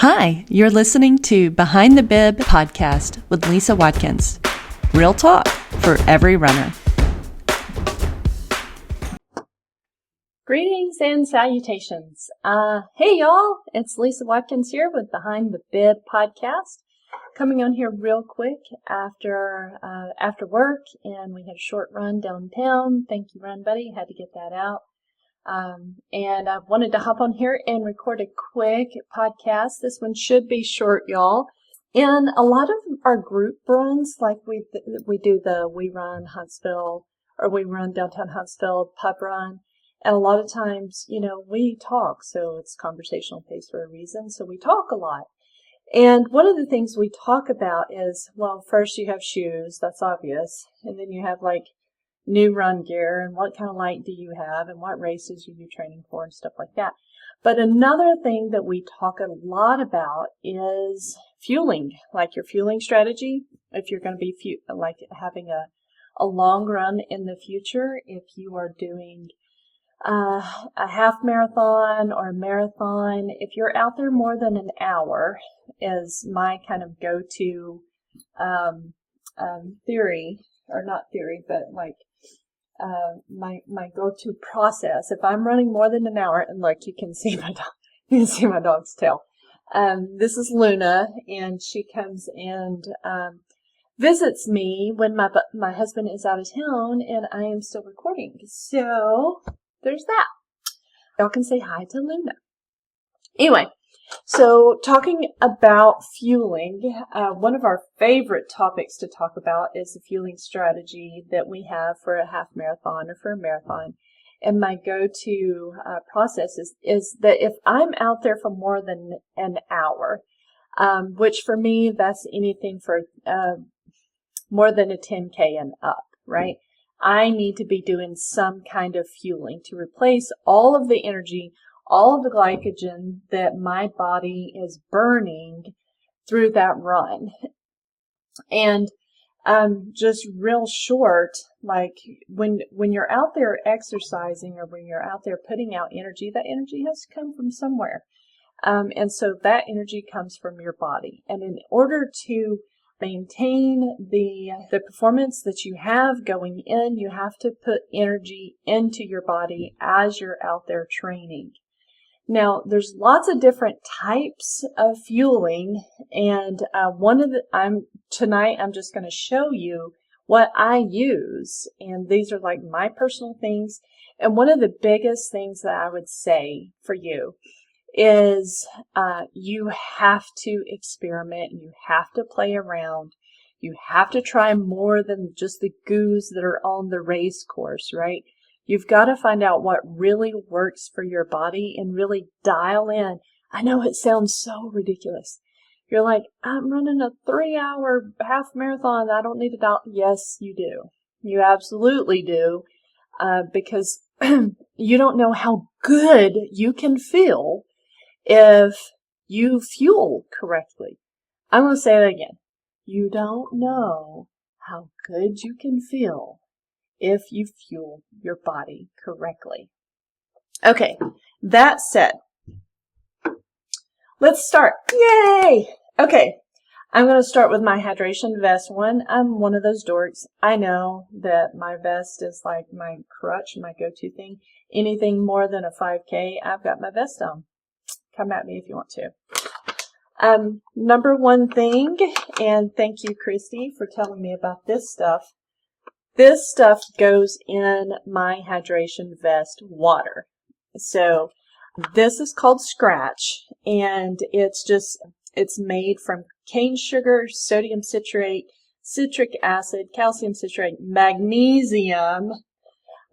Hi, you're listening to Behind the Bib podcast with Lisa Watkins. Real talk for every runner. Greetings and salutations. Hey y'all, it's Lisa Watkins here with Behind the Bib podcast. Coming on here real quick after work, and we had a short run downtown. Thank you, run buddy. Had to get that out. And I wanted to hop on here and record a quick podcast. This one should be short, y'all. In a lot of our group runs, like we do the We Run Huntsville, or We Run Downtown Huntsville pub run, and a lot of times, we talk, so it's conversational pace for a reason, so we talk a lot. And one of the things we talk about is, well, first you have shoes, that's obvious, and then you have new run gear and what kind of light do you have and what races are you training for and stuff like that. But another thing that we talk a lot about is fueling, like your fueling strategy. If you're going to be having a long run in the future, if you are doing a half marathon or a marathon, if you're out there more than an hour, is my kind of go-to theory, or not theory, but my go-to process. If I'm running more than an hour, and look, you can see my dog, you can see my dog's tail. This is Luna, and she comes and visits me when my husband is out of town, and I am still recording. So there's that. Y'all can say hi to Luna. Anyway. So talking about fueling, one of our favorite topics to talk about is the fueling strategy that we have for a half marathon or for a marathon. And my go-to process is that if I'm out there for more than an hour, which for me, that's anything for more than a 10K and up, right? I need to be doing some kind of fueling to replace all of the energy, all of the glycogen that my body is burning through that run. And just real short, like when you're out there exercising or when you're out there putting out energy, that energy has to come from somewhere. And so that energy comes from your body. And in order to maintain the performance that you have going in, you have to put energy into your body as you're out there training. Now, there's lots of different types of fueling, and tonight I'm just going to show you what I use, and these are like my personal things. And one of the biggest things that I would say for you is you have to experiment, and you have to play around. You have to try more than just the goos that are on the race course, right? You've got to find out what really works for your body and really dial in. I know it sounds so ridiculous. You're like, I'm running a 3-hour half marathon. I don't need to dial. Yes, you do. You absolutely do. Because you don't know how good you can feel if you fuel correctly. I'm going to say it again. You don't know how good you can feel if you fuel your body correctly. Okay, that said, let's start. Yay! Okay, I'm going to start with my hydration vest one. I'm one of those dorks. I know that my vest is like my crutch, my go-to thing. Anything more than a 5K, I've got my vest on. Come at me if you want to. Number one thing, and thank you, Christy, for telling me about this stuff. This stuff goes in my hydration vest, water. So this is called Skratch, and it's made from cane sugar, sodium citrate, citric acid, calcium citrate, magnesium,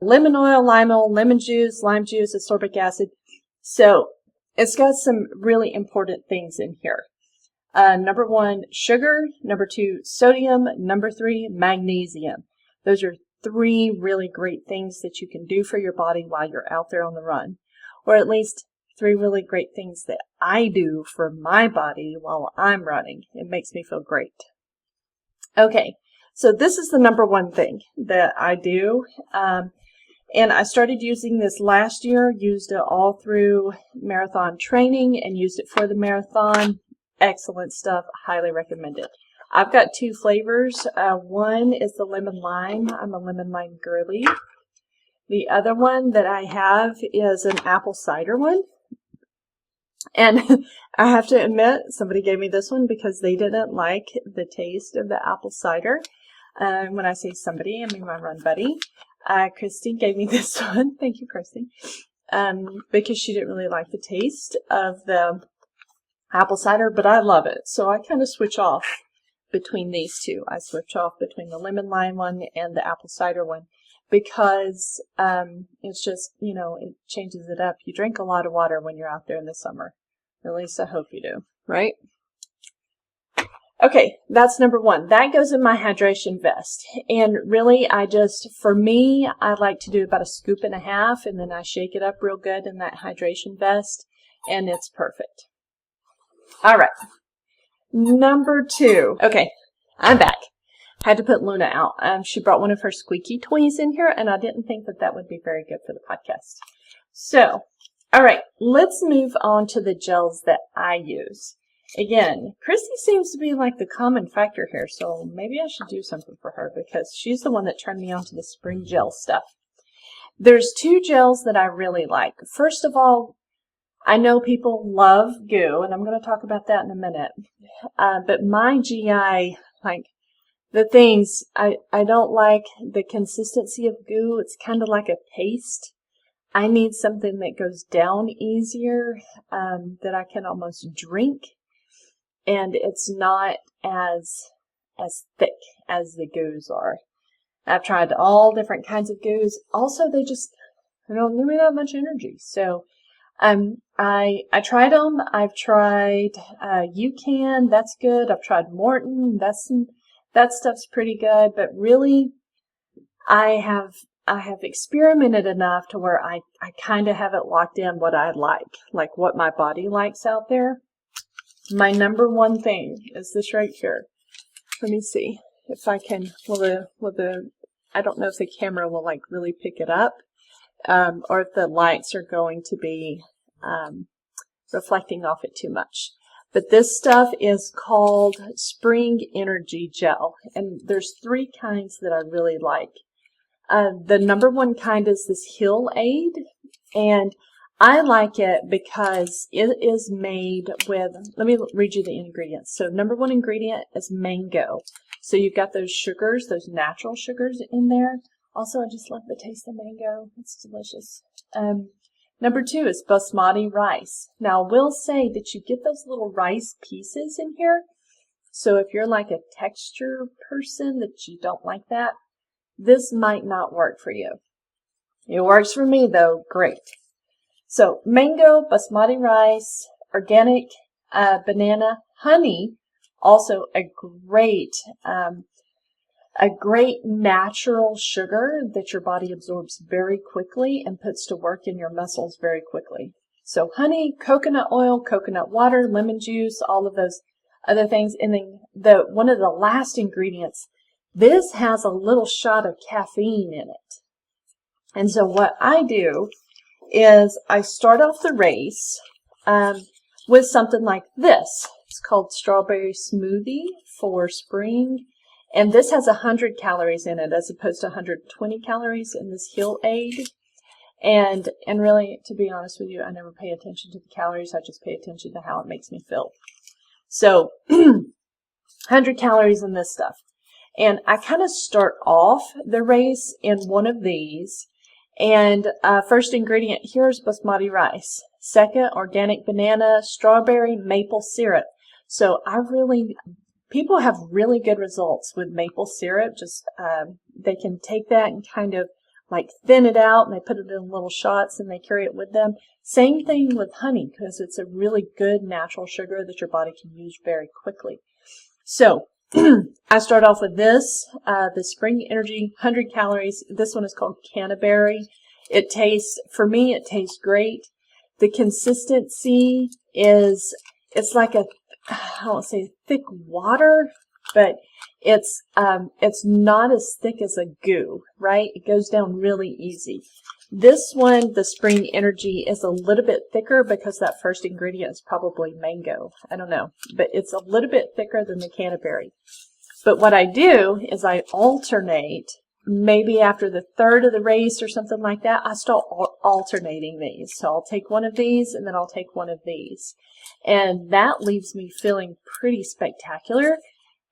lemon oil, lime oil, lemon juice, lime juice, ascorbic acid. So it's got some really important things in here. Number 1, sugar. Number 2, sodium. Number 3, magnesium. Those are 3 really great things that you can do for your body while you're out there on the run. Or at least 3 really great things that I do for my body while I'm running. It makes me feel great. Okay, so this is the number 1 thing that I do. And I started using this last year, used it all through marathon training and used it for the marathon. Excellent stuff. Highly recommend it. I've got 2 flavors. One is the lemon lime. I'm a lemon lime girly. The other one that I have is an apple cider one. And I have to admit, somebody gave me this one because they didn't like the taste of the apple cider. When I say somebody, I mean my run buddy. Christy gave me this one. Thank you, Christy. Because she didn't really like the taste of the apple cider, but I love it. So I kind of switch off between these two. I switch off between the lemon lime one and the apple cider one because it's just, it changes it up. You drink a lot of water when you're out there in the summer. At least I hope you do, right? Okay, that's number 1. That goes in my hydration vest. And really, for me, I like to do about a scoop and a half, and then I shake it up real good in that hydration vest, and it's perfect. All right, number 2. Okay, I'm back. Had to put Luna out. She brought one of her squeaky toys in here, and I didn't think that would be very good for the podcast. So, all right, let's move on to the gels that I use. Again, Christy seems to be like the common factor here, so maybe I should do something for her because she's the one that turned me on to the spring gel stuff. There's 2 gels that I really like. First of all, I know people love goo, and I'm going to talk about that in a minute. But my GI, the things, I don't like the consistency of goo. It's kind of like a paste. I need something that goes down easier, that I can almost drink. And it's not as thick as the goos are. I've tried all different kinds of goos. Also, they don't give me that much energy. So, I tried them. I've tried, UCAN. That's good. I've tried Morton. That stuff's pretty good. But really, I have experimented enough to where I kind of have it locked in what I like what my body likes out there. My number 1 thing is this right here. Let me see if I can, I don't know if the camera will really pick it up, or if the lights are going to be, reflecting off it too much. But this stuff is called Spring Energy Gel, and there's 3 kinds that I really like. The number 1 kind is this Heal Aid, and I like it because it is made with, let me read you the ingredients. So number 1 ingredient is mango. So you've got those sugars, those natural sugars in there. Also, I just love the taste of mango. It's delicious. Number 2 is basmati rice. Now, I will say that you get those little rice pieces in here. So if you're like a texture person that you don't like that, this might not work for you. It works for me though, great. So mango, basmati rice, organic banana, honey, also a great natural sugar that your body absorbs very quickly and puts to work in your muscles very quickly. So honey, coconut oil, coconut water, lemon juice, all of those other things. And then one of the last ingredients, this has a little shot of caffeine in it. And so what I do is I start off the race with something like this. It's called strawberry smoothie for spring. And this has 100 calories in it as opposed to 120 calories in this Heal Aid. And really, to be honest with you, I never pay attention to the calories. I just pay attention to how it makes me feel. So 100 calories in this stuff. And I kind of start off the race in one of these. And first ingredient here is basmati rice. Second, organic banana, strawberry, maple syrup. So people have really good results with maple syrup. Just they can take that and kind of thin it out, and they put it in little shots and they carry it with them. Same thing with honey, because it's a really good natural sugar that your body can use very quickly. So I start off with this, the Spring Energy 100 calories. This one is called Canterbury. For me, it tastes great. The consistency it's like I won't say thick water, but It's not as thick as a goo, right? It goes down really easy. This one, the Spring Energy, is a little bit thicker because that first ingredient is probably mango. I don't know, but it's a little bit thicker than the Canterbury. But what I do is I alternate. Maybe after the third of the race or something like that, I start alternating these. So I'll take one of these and then I'll take one of these. And that leaves me feeling pretty spectacular.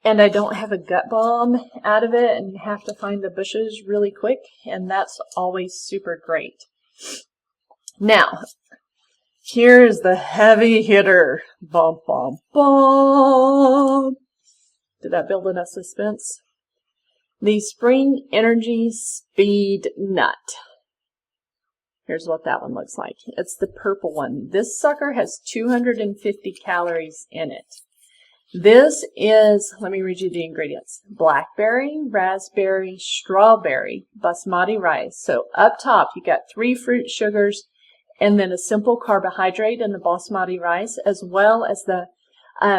And I don't have a gut bomb out of it and have to find the bushes really quick. And that's always super great. Now, here's the heavy hitter. Bum, bum, bum. Did I build enough suspense? The Spring Energy Speed Nut. Here's what that one looks like. It's the purple one. This sucker has 250 calories in it. This is, let me read you the ingredients. Blackberry, raspberry, strawberry, basmati rice. So up top, you got 3 fruit sugars and then a simple carbohydrate in the basmati rice, as well as the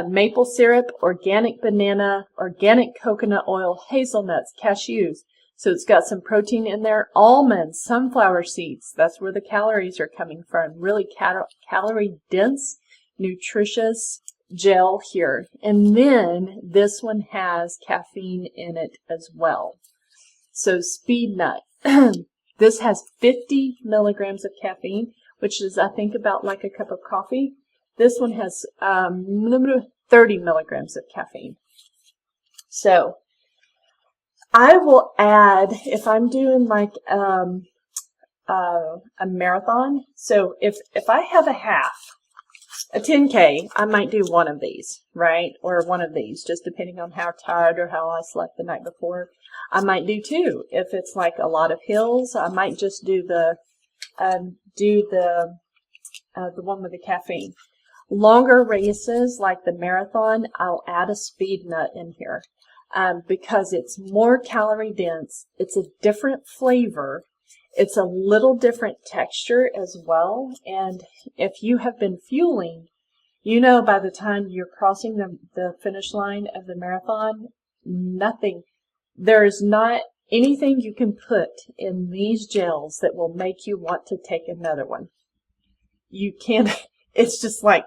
maple syrup, organic banana, organic coconut oil, hazelnuts, cashews. So it's got some protein in there. Almonds, sunflower seeds. That's where the calories are coming from. Really calorie dense, nutritious gel here. And then this one has caffeine in it as well. So Speed Nut. This has 50 milligrams of caffeine, which is, I think, about like a cup of coffee. This one has 30 milligrams of caffeine. So I will add, if I'm doing like a marathon, so if I have a 10K, I might do one of these, right? Or one of these, just depending on how tired or how I slept the night before. I might do 2. If it's like a lot of hills, I might just do the one with the caffeine. Longer races like the marathon, I'll add a Speed Nut in here because it's more calorie dense. It's a different flavor. It's a little different texture as well. And if you have been fueling, you know by the time you're crossing the finish line of the marathon, there is not anything you can put in these gels that will make you want to take another one. You can't, it's just like,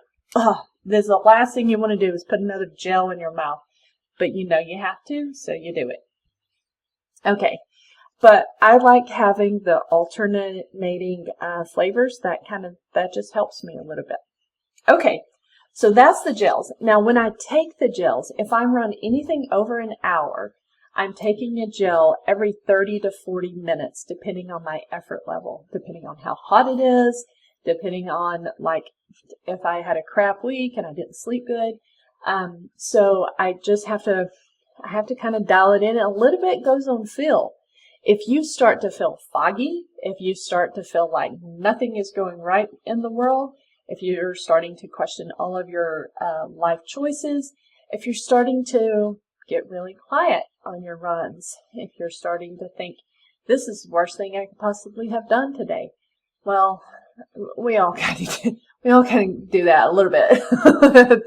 there's the last thing you want to do is put another gel in your mouth. But you know you have to, so you do it. Okay. But I like having the alternating flavors. That just helps me a little bit. Okay, so that's the gels. Now, when I take the gels, if I run anything over an hour, I'm taking a gel every 30 to 40 minutes, depending on my effort level, depending on how hot it is, depending on like if I had a crap week and I didn't sleep good. So I just have to kind of dial it in. A little bit goes on feel. If you start to feel foggy, if you start to feel like nothing is going right in the world, if you're starting to question all of your life choices, if you're starting to get really quiet on your runs, if you're starting to think, this is the worst thing I could possibly have done today, well, we all kind of do that a little bit,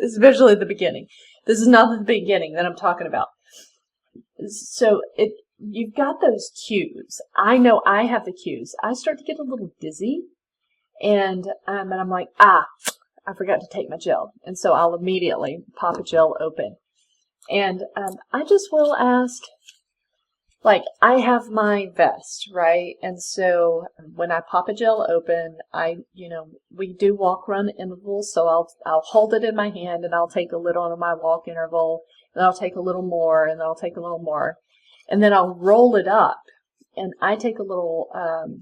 especially at the beginning. This is not the beginning that I'm talking about. So you've got those cues. I know I have the cues. I start to get a little dizzy, and I'm like, I forgot to take my gel. And so I'll immediately pop a gel open. And I just will ask, like, I have my vest, right? And so when I pop a gel open, we do walk-run intervals, so I'll hold it in my hand, and I'll take a little on my walk interval, and I'll take a little more, and I'll take a little more. And then I'll roll it up, and I take a little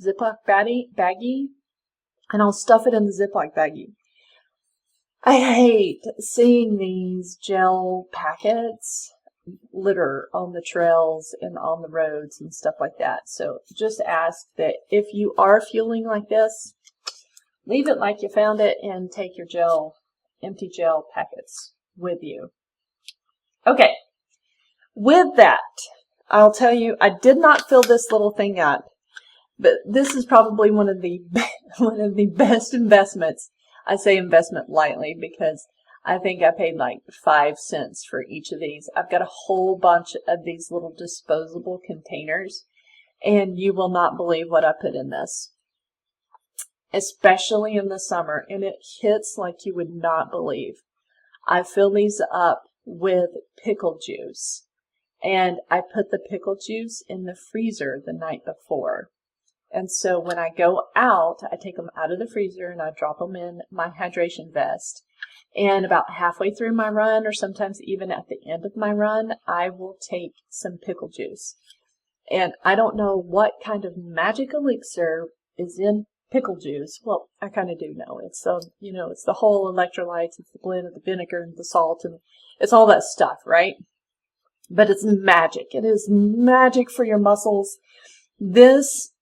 Ziploc baggie, and I'll stuff it in the Ziploc baggie. I hate seeing these gel packets litter on the trails and on the roads and stuff like that. So just ask that if you are fueling like this, leave it like you found it and take your empty gel packets with you. Okay, with that, I'll tell you, I did not fill this little thing up, but this is probably one of the best investments. I say investment lightly because I think I paid like 5 cents for each of these. I've got a whole bunch of these little disposable containers, and you will not believe what I put in this, especially in the summer, and it hits like you would not believe. I fill these up with pickle juice, and I put the pickle juice in the freezer the night before. And so when I go out, I take them out of the freezer and I drop them in my hydration vest. And about halfway through my run, or sometimes even at the end of my run, I will take some pickle juice. And I don't know what kind of magic elixir is in pickle juice. Well, I kind of do know. It's it's the whole electrolytes, it's the blend of the vinegar and the salt, and it's all that stuff, right? But it's magic. It is magic for your muscles. This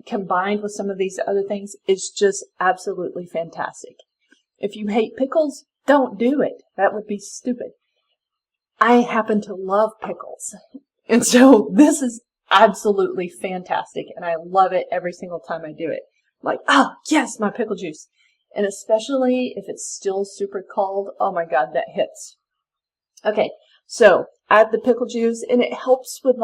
combined with some of these other things is just absolutely fantastic. If you hate pickles, don't do it. That would be stupid. I happen to love pickles. And so this is absolutely fantastic. And I love it every single time I do it. Like, oh, yes, my pickle juice. And especially if it's still super cold. Oh my God, that hits. Okay, so add the pickle juice, and it helps with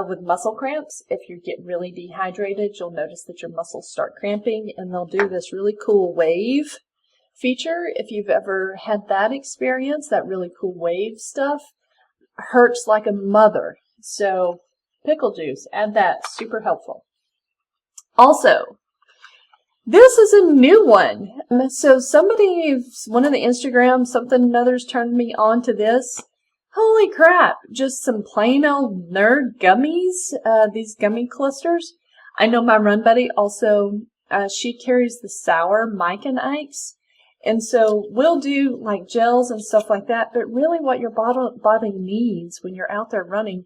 with muscle cramps. If you get really dehydrated, you'll notice that your muscles start cramping, and they'll do this really cool wave feature. If you've ever had that experience, that really cool wave stuff hurts like a mother. So pickle juice, add that, super helpful. Also, this is a new one. So one of the Instagram, something and others turned me on to this. Holy crap, just some plain old nerd gummies, these gummy clusters. I know my run buddy also, she carries the sour Mike and Ike's. And so we'll do like gels and stuff like that, but really what your body needs when you're out there running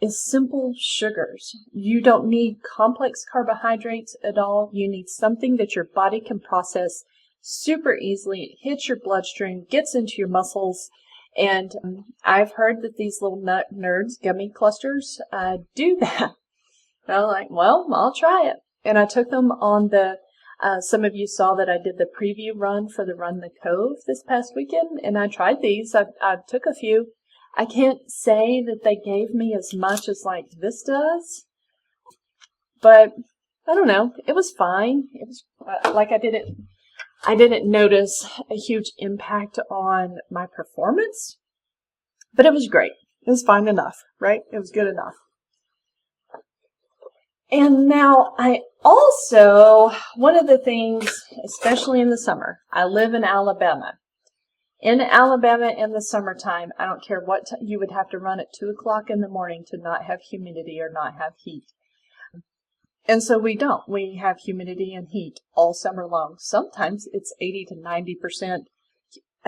is simple sugars. You don't need complex carbohydrates at all. You need something that your body can process super easily. It hits your bloodstream, gets into your muscles. And I've heard that these little nerds gummy clusters do that. And I'm like, well, I'll try it. And I took them on some of you saw that I did the preview run for the Run the Cove this past weekend, and I tried these. I took a few. I can't say that they gave me as much as like this does, but I don't know. It was fine. It was like I didn't notice a huge impact on my performance, but it was great. It was fine enough, right? It was good enough. And now one of the things, especially in the summer, I live in Alabama. In Alabama in the summertime, I don't care what you would have to run at 2 o'clock in the morning to not have humidity or not have heat. And so we don't. We have humidity and heat all summer long. Sometimes it's 80 to 90%.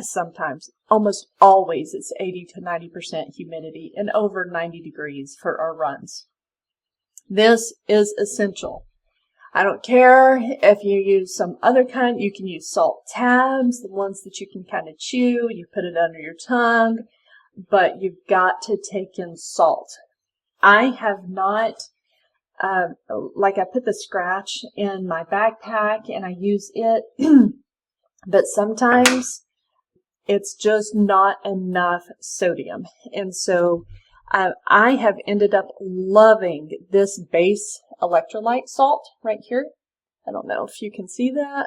Sometimes, almost always, it's 80 to 90% humidity and over 90 degrees for our runs. This is essential. I don't care if you use some other kind. You can use salt tabs, the ones that you can kind of chew. You put it under your tongue, but you've got to take in salt. I have not, I put the Skratch in my backpack and I use it, but sometimes it's just not enough sodium. And so I have ended up loving this base electrolyte salt right here. I don't know if you can see that.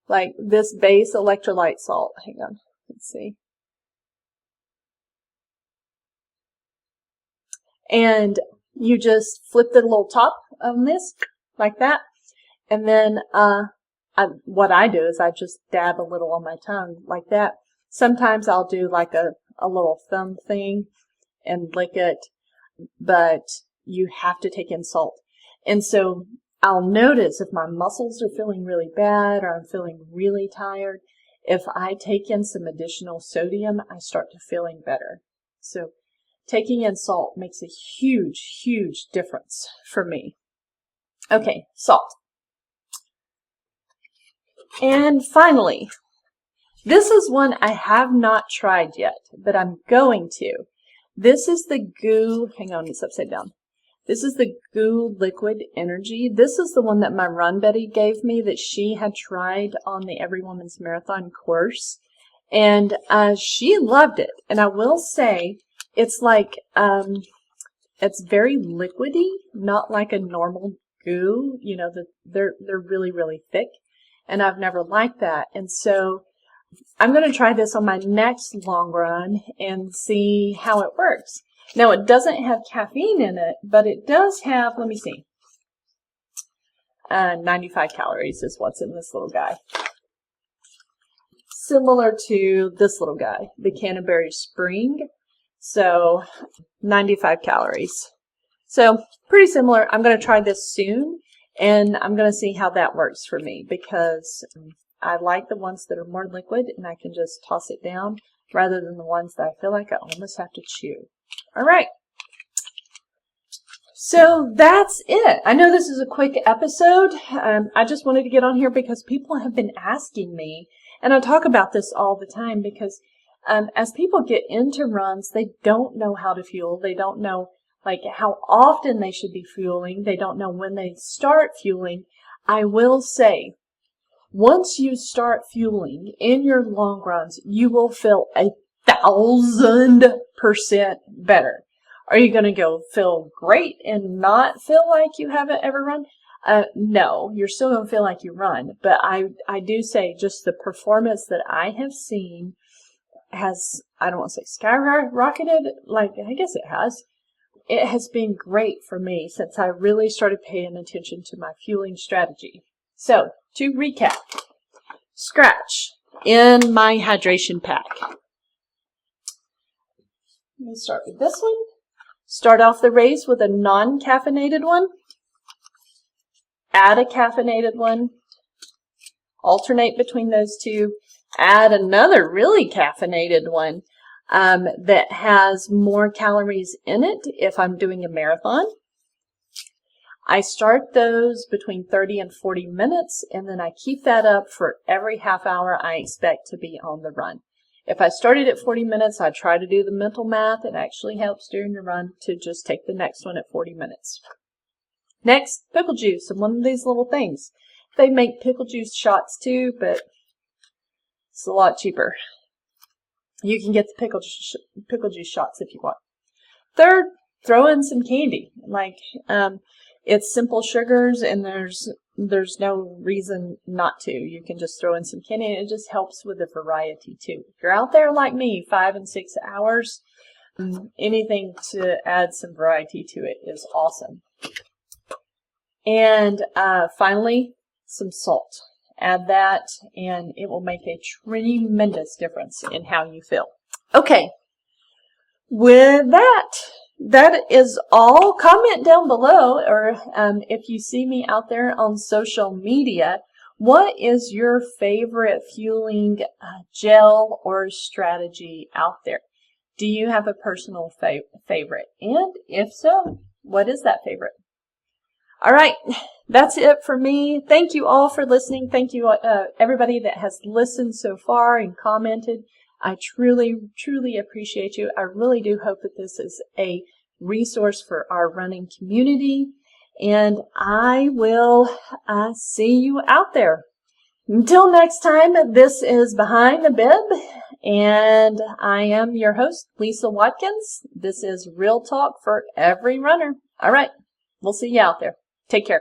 Like this base electrolyte salt. Hang on. Let's see. And you just flip the little top on this like that. And then what I do is I just dab a little on my tongue like that. Sometimes I'll do like a little thumb thing and lick it, but you have to take in salt. And so I'll notice if my muscles are feeling really bad or I'm feeling really tired, if I take in some additional sodium, I start to feeling better. So taking in salt makes a huge, huge difference for me. Okay, salt. And finally, this is one I have not tried yet, but I'm going to. This is the GOO, hang on, it's upside down. This is the Goo Liquid Energy. This is the one that my run buddy gave me that she had tried on the Every Woman's Marathon course. And she loved it. And I will say, it's like, it's very liquidy, not like a normal goo. You know, they're really, really thick. And I've never liked that. And so I'm going to try this on my next long run and see how it works. Now, it doesn't have caffeine in it, but it does have, let me see, 95 calories is what's in this little guy. Similar to this little guy, the Canterbury Spring. So 95 calories. So pretty similar. I'm going to try this soon, and I'm going to see how that works for me, because I like the ones that are more liquid and I can just toss it down rather than the ones that I feel like I almost have to chew. All right. So that's it. I know this is a quick episode. I just wanted to get on here because people have been asking me, and I talk about this all the time, because as people get into runs, they don't know how to fuel. They don't know like how often they should be fueling. They don't know when they start fueling. I will say, once you start fueling in your long runs, you will feel 1,000% better. Are you going to go feel great and not feel like you haven't ever run? No, you're still going to feel like you run. But I do say just the performance that I have seen has, I don't want to say skyrocketed, like I guess it has. It has been great for me since I really started paying attention to my fueling strategy. So, to recap, Skratch in my hydration pack. Let me start with this one. Start off the race with a non-caffeinated one. Add a caffeinated one. Alternate between those two. Add another really caffeinated one that has more calories in it if I'm doing a marathon. I start those between 30 and 40 minutes, and then I keep that up for every half hour I expect to be on the run. If I started at 40 minutes, I try to do the mental math. It actually helps during the run to just take the next one at 40 minutes. Next, pickle juice and one of these little things. They make pickle juice shots too, but it's a lot cheaper. You can get the pickle juice shots if you want. Third, throw in some candy. Like, it's simple sugars, and there's no reason not to. You can just throw in some candy, and it just helps with the variety too. If you're out there like me, 5 and 6 hours, anything to add some variety to it is awesome. And finally, some salt. Add that, and it will make a tremendous difference in how you feel. Okay, with that is all. Comment down below, or if you see me out there on social media, what is your favorite fueling gel or strategy out there? Do you have a personal favorite? And if so, what is that favorite? All right, that's it for me. Thank you all for listening. Thank you, everybody that has listened so far and commented. I truly, truly appreciate you. I really do hope that this is a resource for our running community, and I will see you out there. Until next time, this is Behind the Bib, and I am your host, Lisa Watkins. This is Real Talk for Every Runner. All right, we'll see you out there. Take care.